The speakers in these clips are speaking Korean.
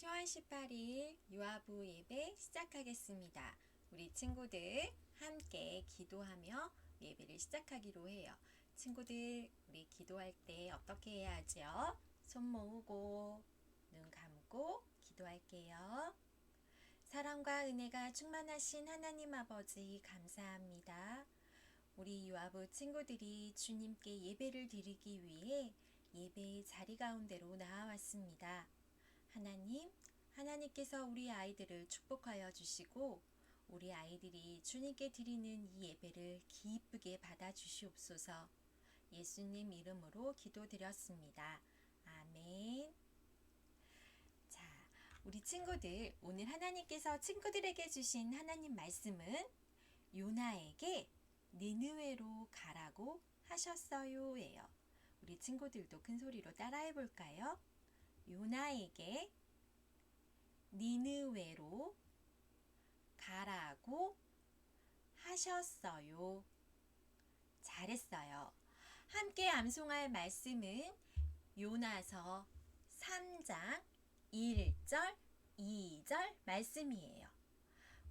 10월 18일 유아부 예배 시작하겠습니다. 우리 친구들 함께 기도하며 예배를 시작하기로 해요. 친구들, 우리 기도할 때 어떻게 해야 하죠? 손 모으고 눈 감고 기도할게요. 사랑과 은혜가 충만하신 하나님 아버지 감사합니다. 우리 유아부 친구들이 주님께 예배를 드리기 위해 예배의 자리 가운데로 나와왔습니다. 하나님께서 우리 아이들을 축복하여 주시고 우리 아이들이 주님께 드리는 이 예배를 기쁘게 받아주시옵소서. 예수님 이름으로 기도드렸습니다. 아멘. 자, 우리 친구들, 오늘 하나님께서 친구들에게 주신 하나님 말씀은 요나에게 니느웨로 가라고 하셨어요 예요. 우리 친구들도 큰 소리로 따라해 볼까요? 요나에게 니느웨로 가라고 하셨어요. 잘했어요. 함께 암송할 말씀은 요나서 3장 1절, 2절 말씀이에요.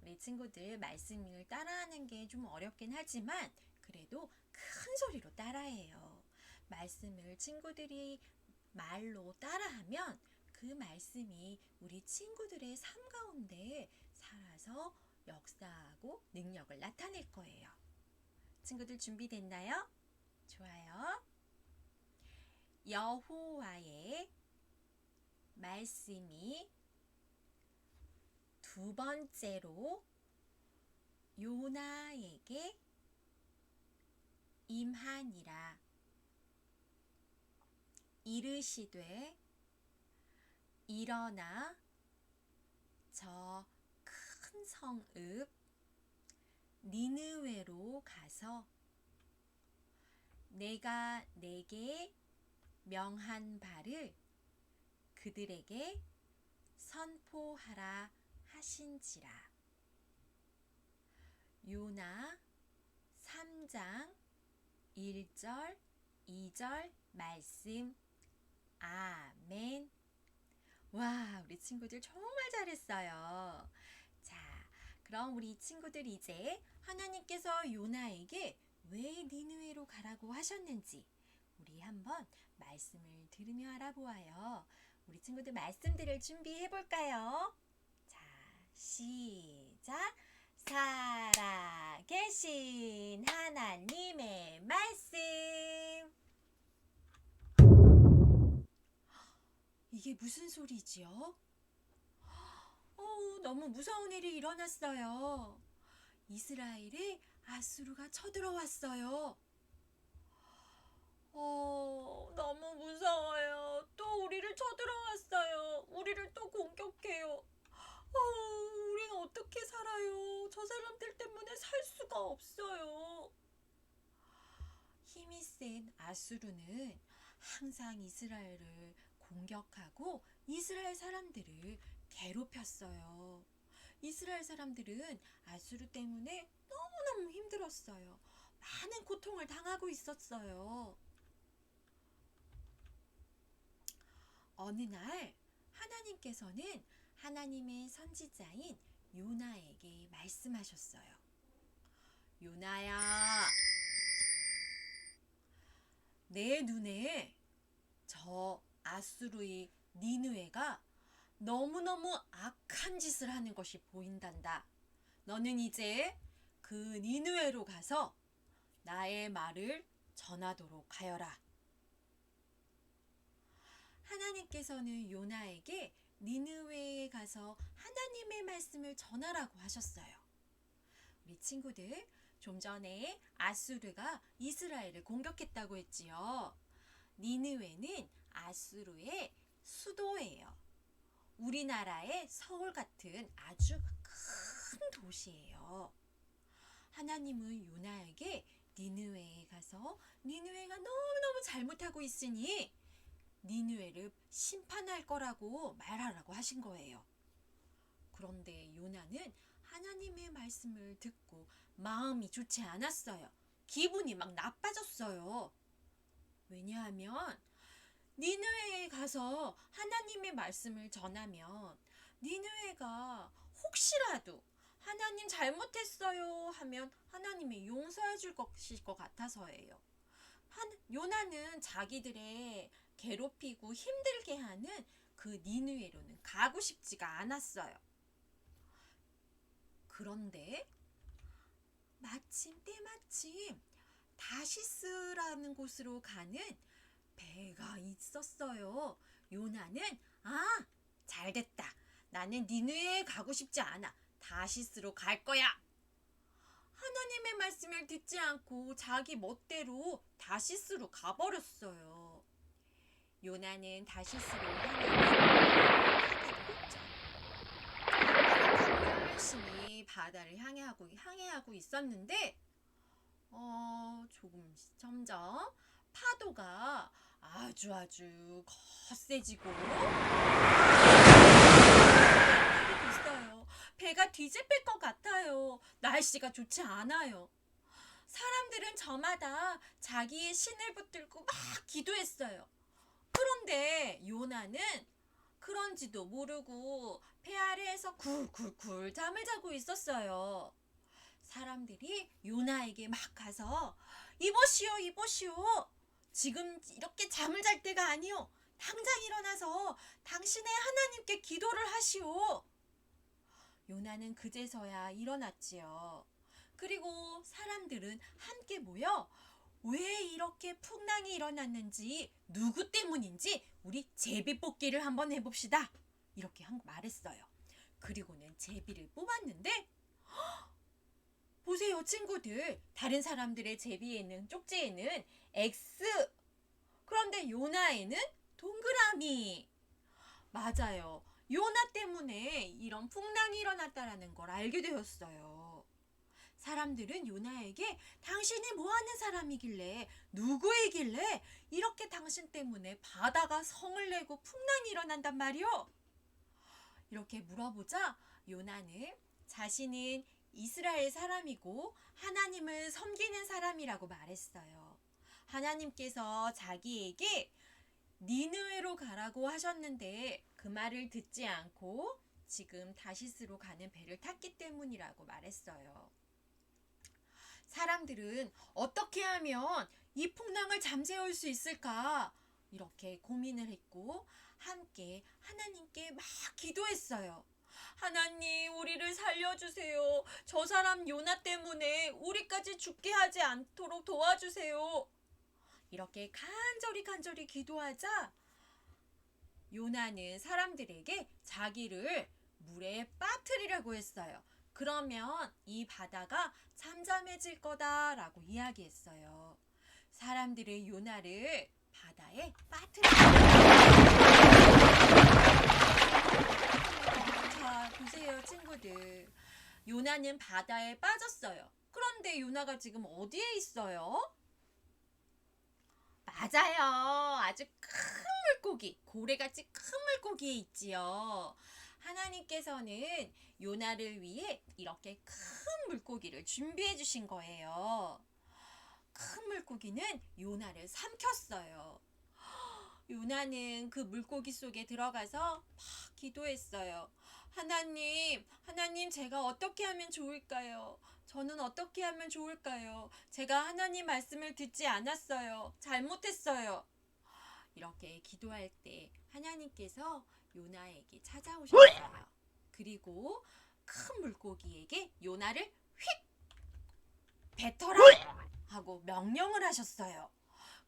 우리 친구들 말씀을 따라하는 게 좀 어렵긴 하지만 그래도 큰 소리로 따라해요. 말씀을 친구들이 말로 따라하면 그 말씀이 우리 친구들의 삶 가운데 살아서 역사하고 능력을 나타낼 거예요. 친구들 준비됐나요? 좋아요. 여호와의 말씀이 두 번째로 요나에게 임하니라. 이르시되 일어나 저 큰 성읍 니느웨로 가서 내가 내게 명한 바를 그들에게 선포하라 하신지라. 요나 3장 1절 2절 말씀. 아멘. 와, 우리 친구들 정말 잘했어요. 자, 그럼 우리 친구들 이제 하나님께서 요나에게 왜 니느웨로 가라고 하셨는지 우리 한번 말씀을 들으며 알아보아요. 우리 친구들 말씀들을 준비해 볼까요? 자, 시작. 살아계신 하나님의 말씀. 이게 무슨 소리지요? 너무 무서운 일이 일어났어요. 이스라엘에 아수르가 쳐들어왔어요. 너무 무서워요. 또 우리를 쳐들어왔어요. 우리를 또 공격해요. 우리는 어떻게 살아요? 저 사람들 때문에 살 수가 없어요. 힘이 센 아수르는 항상 이스라엘을 공격하고 이스라엘 사람들을 괴롭혔어요. 이스라엘 사람들은 아수르 때문에 너무너무 힘들었어요. 많은 고통을 당하고 있었어요. 어느 날 하나님께서는 하나님의 선지자인 요나에게 말씀하셨어요. 요나야, 내 눈에 저 아수르의 니느웨가 너무너무 악한 짓을 하는 것이 보인단다. 너는 이제 그 니느웨로 가서 나의 말을 전하도록 하여라. 하나님께서는 요나에게 니느웨에 가서 하나님의 말씀을 전하라고 하셨어요. 우리 친구들, 좀 전에 아수르가 이스라엘을 공격했다고 했지요. 니느웨는 아수르의 수도예요. 우리나라의 서울 같은 아주 큰 도시예요. 하나님은 요나에게 니느웨에 가서 니느웨가 너무너무 잘못하고 있으니 니느웨를 심판할 거라고 말하라고 하신 거예요. 그런데 요나는 하나님의 말씀을 듣고 마음이 좋지 않았어요. 기분이 막 나빠졌어요. 왜냐하면 니느웨에 가서 하나님의 말씀을 전하면 니느웨가 혹시라도 하나님 잘못했어요 하면 하나님이 용서해 줄 것일 것 같아서예요. 요나는 자기들의 괴롭히고 힘들게 하는 그 니느웨로는 가고 싶지가 않았어요. 그런데 때마침 다시스라는 곳으로 가는 배가 있었어요. 요나는 잘됐다. 나는 니느웨에 가고 싶지 않아. 다시스로 갈 거야. 하나님의 말씀을 듣지 않고 자기 멋대로 다시스로 가버렸어요. 요나는 다시스로 향하는 열심히 바다를 항해하고 있었는데 점점 파도가 아주 거세지고 있어요. 배가 뒤집힐 것 같아요. 날씨가 좋지 않아요. 사람들은 저마다 자기의 신을 붙들고 막 기도했어요. 그런데 요나는 그런지도 모르고 배 아래에서 굴굴굴 잠을 자고 있었어요. 사람들이 요나에게 막 가서 이보시오. 지금 이렇게 잠을 잘 때가 아니오. 당장 일어나서 당신의 하나님께 기도를 하시오. 요나는 그제서야 일어났지요. 그리고 사람들은 함께 모여 왜 이렇게 풍랑이 일어났는지, 누구 때문인지 우리 제비뽑기를 한번 해봅시다. 이렇게 말했어요. 그리고는 제비를 뽑았는데 보세요, 친구들. 다른 사람들의 제비에는, 쪽지에는 X. 그런데 요나에는 동그라미. 맞아요. 요나 때문에 이런 풍랑이 일어났다는 걸 알게 되었어요. 사람들은 요나에게 당신이 뭐 하는 사람이길래, 누구이길래 이렇게 당신 때문에 바다가 성을 내고 풍랑이 일어난단 말이오? 이렇게 물어보자 요나는 자신은 이스라엘 사람이고 하나님을 섬기는 사람이라고 말했어요. 하나님께서 자기에게 니느웨로 가라고 하셨는데 그 말을 듣지 않고 지금 다시스로 가는 배를 탔기 때문이라고 말했어요. 사람들은 어떻게 하면 이 풍랑을 잠재울 수 있을까? 이렇게 고민을 했고 함께 하나님께 막 기도했어요. 하나님, 우리를 살려주세요. 저 사람 요나 때문에 우리까지 죽게 하지 않도록 도와주세요. 이렇게 간절히 기도하자 요나는 사람들에게 자기를 물에 빠뜨리려고 했어요. 그러면 이 바다가 잠잠해질 거다라고 이야기했어요. 사람들은 요나를 바다에 자, 보세요, 친구들. 요나는 바다에 빠졌어요. 그런데 요나가 지금 어디에 있어요? 맞아요. 아주 큰 물고기, 고래같이 큰 물고기에 있지요. 하나님께서는 요나를 위해 이렇게 큰 물고기를 준비해 주신 거예요. 큰 물고기는 요나를 삼켰어요. 요나는 그 물고기 속에 들어가서 막 기도했어요. 하나님, 제가 어떻게 하면 좋을까요? 저는 어떻게 하면 좋을까요? 제가 하나님 말씀을 듣지 않았어요. 잘못했어요. 이렇게 기도할 때 하나님께서 요나에게 찾아오셨어요. 그리고 큰 물고기에게 요나를 휙 뱉어라 하고 명령을 하셨어요.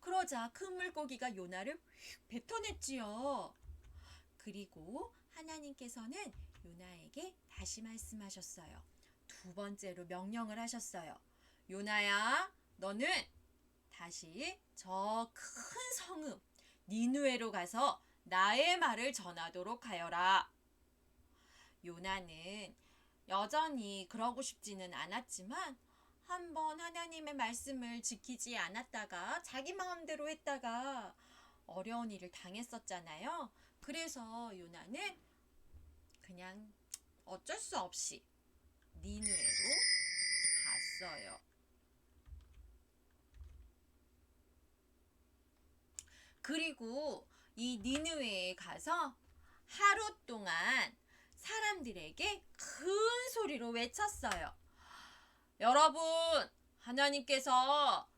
그러자 큰 물고기가 요나를 휙 뱉어냈지요. 그리고 하나님께서는 요나에게 다시 말씀하셨어요. 두 번째로 명령을 하셨어요. 요나야, 너는 다시 저 큰 성읍 니느웨로 가서 나의 말을 전하도록 하여라. 요나는 여전히 그러고 싶지는 않았지만 한번 하나님의 말씀을 지키지 않았다가 자기 마음대로 했다가 어려운 일을 당했었잖아요. 그래서 요나는 그냥 어쩔 수 없이 니느웨로 갔어요. 그리고 이 니느웨에 가서 하루 동안 사람들에게 큰 소리로 외쳤어요. 여러분, 하나님께서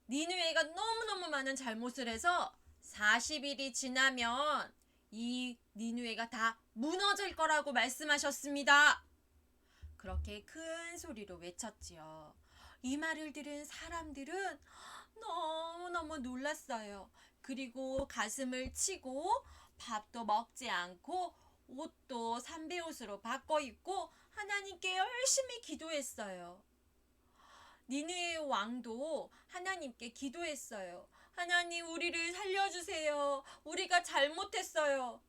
니느웨가 너무너무 많은 잘못을 해서 40일이 지나면 이 니느웨가 다 무너질 거라고 말씀하셨습니다. 그렇게 큰 소리로 외쳤지요. 이 말을 들은 사람들은 너무너무 놀랐어요. 그리고 가슴을 치고 밥도 먹지 않고 옷도 삼베옷으로 바꿔 입고 하나님께 열심히 기도했어요. 니느웨 왕도 하나님께 기도했어요. 하나님, 우리를 살려주세요. 우리가 잘못했어요.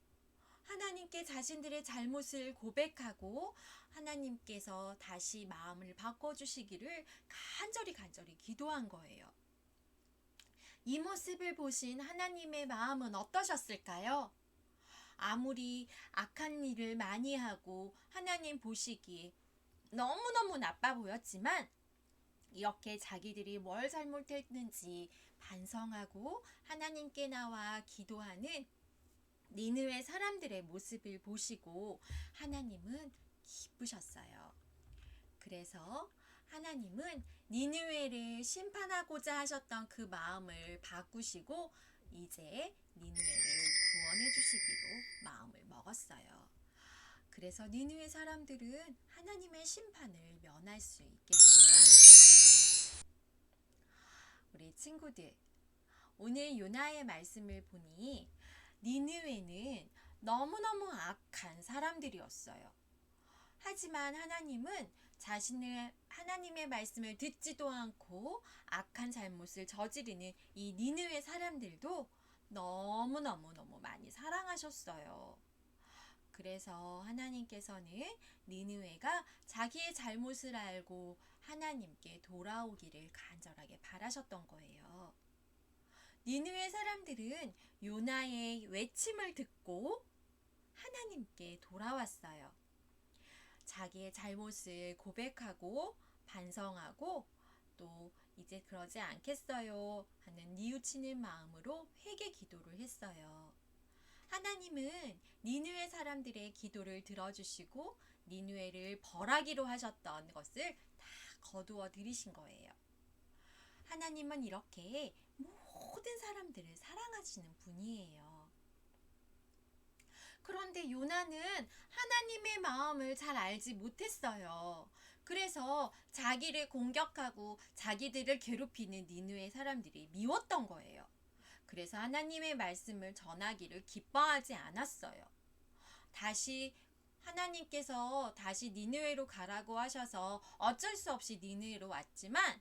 하나님께 자신들의 잘못을 고백하고 하나님께서 다시 마음을 바꿔주시기를 간절히 기도한 거예요. 이 모습을 보신 하나님의 마음은 어떠셨을까요? 아무리 악한 일을 많이 하고 하나님 보시기에 너무너무 나빠 보였지만 이렇게 자기들이 뭘 잘못했는지 반성하고 하나님께 나와 기도하는 니느웨 사람들의 모습을 보시고 하나님은 기쁘셨어요. 그래서 하나님은 니느웨를 심판하고자 하셨던 그 마음을 바꾸시고 이제 니느웨를 구원해 주시기로 마음을 먹었어요. 그래서 니느웨 사람들은 하나님의 심판을 면할 수 있게 된 거예요. 우리 친구들, 오늘 요나의 말씀을 보니 니느웨는 너무너무 악한 사람들이었어요. 하지만 하나님은 하나님의 말씀을 듣지도 않고 악한 잘못을 저지르는 이 니느웨 사람들도 너무너무 많이 사랑하셨어요. 그래서 하나님께서는 니느웨가 자기의 잘못을 알고 하나님께 돌아오기를 간절하게 바라셨던 거예요. 니느웨 사람들은 요나의 외침을 듣고 하나님께 돌아왔어요. 자기의 잘못을 고백하고 반성하고 또 이제 그러지 않겠어요 하는 뉘우치는 마음으로 회개 기도를 했어요. 하나님은 니느웨 사람들의 기도를 들어주시고 니느웨를 벌하기로 하셨던 것을 다 거두어 들이신 거예요. 하나님은 이렇게 모든 사람들을 사랑하시는 분이에요. 그런데 요나는 하나님의 마음을 잘 알지 못했어요. 그래서 자기를 공격하고 자기들을 괴롭히는 니느웨 사람들이 미웠던 거예요. 그래서 하나님의 말씀을 전하기를 기뻐하지 않았어요. 하나님께서 다시 니느웨로 가라고 하셔서 어쩔 수 없이 니느웨로 왔지만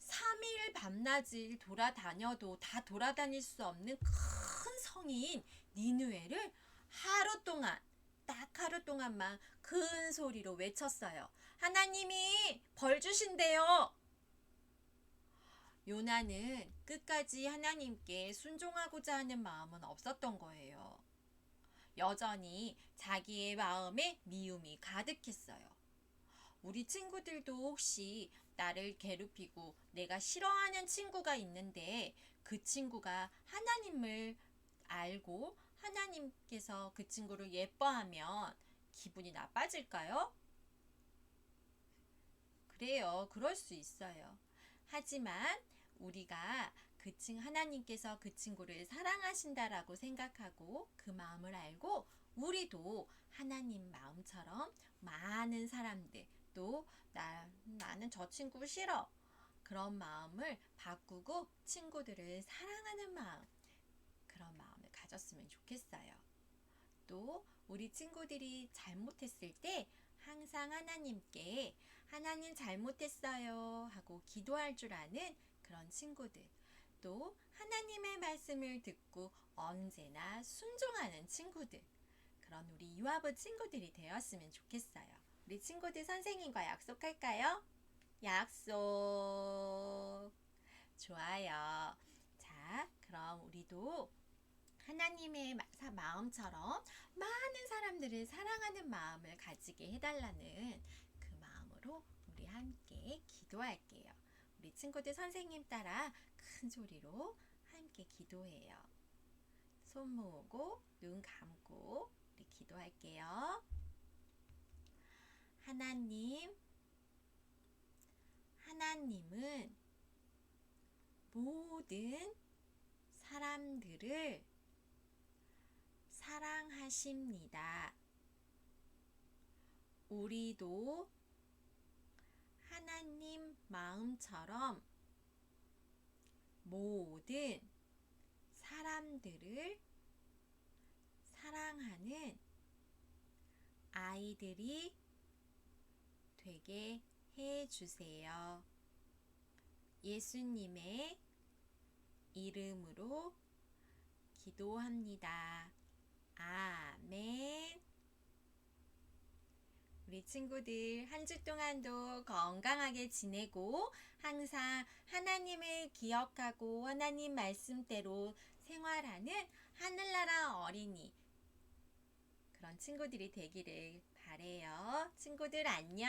3일 밤낮을 돌아다녀도 다 돌아다닐 수 없는 큰 성인 니느웨를 딱 하루 동안만 큰 소리로 외쳤어요. 하나님이 벌 주신대요. 요나는 끝까지 하나님께 순종하고자 하는 마음은 없었던 거예요. 여전히 자기의 마음에 미움이 가득했어요. 우리 친구들도 혹시 나를 괴롭히고 내가 싫어하는 친구가 있는데 그 친구가 하나님을 알고 하나님께서 그 친구를 예뻐하면 기분이 나빠질까요? 그래요. 그럴 수 있어요. 하지만 우리가 하나님께서 그 친구를 사랑하신다라고 생각하고 그 마음을 알고 우리도 하나님 마음처럼 많은 사람들 또 나는 저 친구 싫어 그런 마음을 바꾸고 친구들을 사랑하는 마음 그런 마음을 가졌으면 좋겠어요. 또 우리 친구들이 잘못했을 때 항상 하나님께 하나님 잘못했어요 하고 기도할 줄 아는 그런 친구들 또 하나님의 말씀을 듣고 언제나 순종하는 친구들 그런 우리 유아부 친구들이 되었으면 좋겠어요. 우리 친구들 선생님과 약속할까요? 약속. 좋아요. 자, 그럼 우리도 하나님의 마음처럼 많은 사람들을 사랑하는 마음을 가지게 해달라는 그 마음으로 우리 함께 기도할게요. 우리 친구들 선생님 따라 큰 소리로 함께 기도해요. 손 모으고 눈 감고 우리 기도할게요. 하나님은 모든 사람들을 사랑하십니다. 우리도 하나님 마음처럼 모든 사람들을 사랑하는 아이들이 되게 해주세요. 예수님의 이름으로 기도합니다. 아멘. 우리 친구들 한 주 동안도 건강하게 지내고 항상 하나님을 기억하고 하나님 말씀대로 생활하는 하늘나라 어린이 그런 친구들이 되기를 바래요. 친구들 안녕.